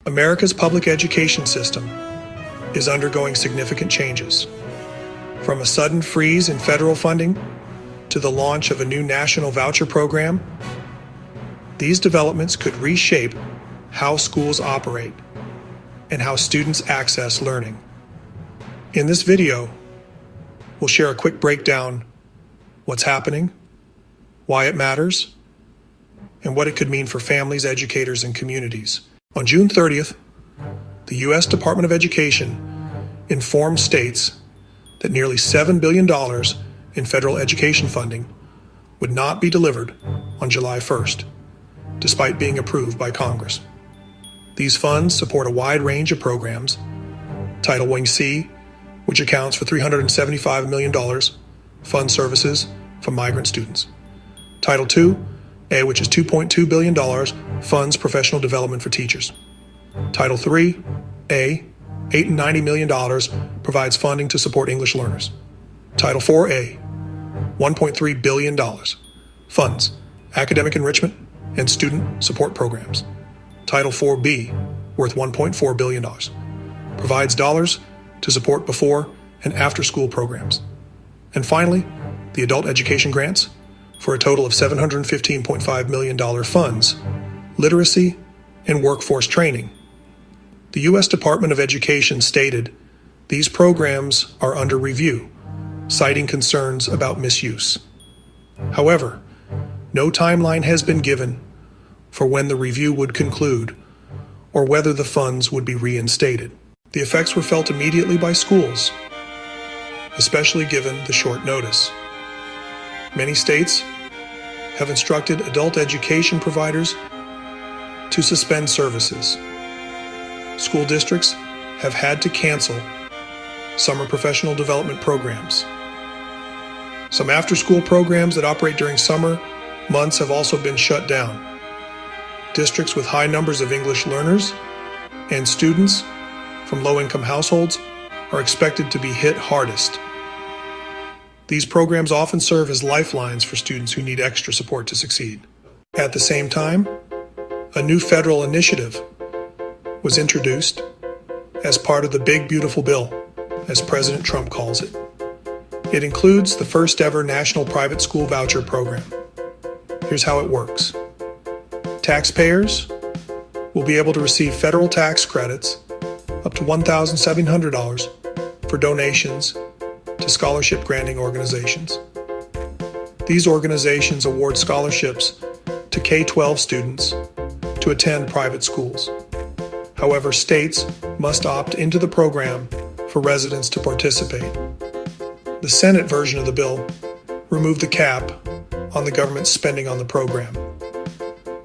America's public education system is undergoing significant changes. From a sudden freeze in federal funding to the launch of a new national voucher program, these developments could reshape how schools operate and how students access learning. In this video, we'll share a quick breakdown what's happening, why it matters, and what it could mean for families, educators, and communities. On June 30th, the U.S. Department of Education informed states that nearly $7 billion in federal education funding would not be delivered on July 1st, despite being approved by Congress. These funds support a wide range of programs. Title Wing C, which accounts for $375 million, funds services for migrant students. Title II A, which is $2.2 billion, funds professional development for teachers. Title III A, $890 million, provides funding to support English learners. Title IV A, $1.3 billion, funds academic enrichment and student support programs. Title IV B, worth $1.4 billion, provides dollars to support before and after school programs. And finally, the adult education grants, for a total of $715.5 million, funds literacy and workforce training. The U.S. Department of Education stated these programs are under review, citing concerns about misuse. However, no timeline has been given for when the review would conclude or whether the funds would be reinstated. The effects were felt immediately by schools, especially given the short notice. Many states have instructed adult education providers to suspend services. School districts have had to cancel summer professional development programs. Some after-school programs that operate during summer months have also been shut down. Districts with high numbers of English learners and students from low-income households are expected to be hit hardest. These programs often serve as lifelines for students who need extra support to succeed. At the same time, a new federal initiative was introduced as part of the Big Beautiful Bill, as President Trump calls it. It includes the first ever national private school voucher program. Here's how it works. Taxpayers will be able to receive federal tax credits up to $1,700 for donations to scholarship granting organizations. These organizations award scholarships to K-12 students to attend private schools. However, states must opt into the program for residents to participate. The Senate version of the bill removed the cap on the government's spending on the program.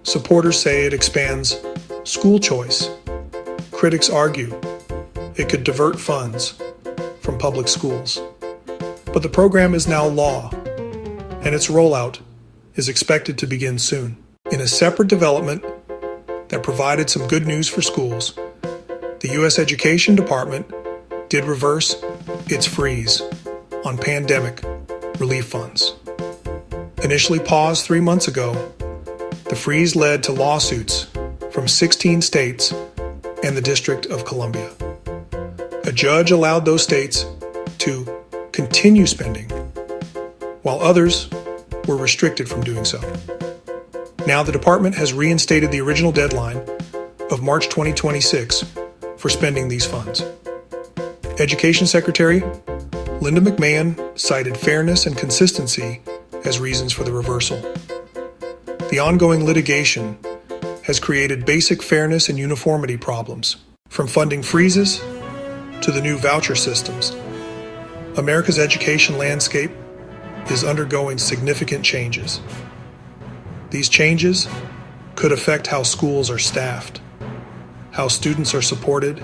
Supporters say it expands school choice. Critics argue it could divert funds from public schools. But the program is now law, and its rollout is expected to begin soon. In a separate development that provided some good news for schools, the U.S. Education Department did reverse its freeze on pandemic relief funds. Initially paused 3 months ago, the freeze led to lawsuits from 16 states and the District of Columbia. A judge allowed those states to continue spending, while others were restricted from doing so. Now the department has reinstated the original deadline of March 2026 for spending these funds. Education Secretary Linda McMahon cited fairness and consistency as reasons for the reversal. The ongoing litigation has created basic fairness and uniformity problems, from funding freezes to the new voucher systems. America's education landscape is undergoing significant changes. These changes could affect how schools are staffed, how students are supported,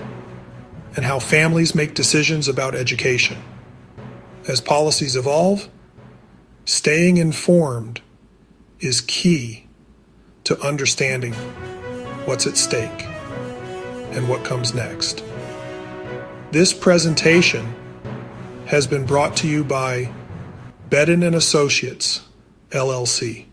and how families make decisions about education. As policies evolve, staying informed is key to understanding what's at stake and what comes next. This presentation has been brought to you by Bedin & Associates, LLC.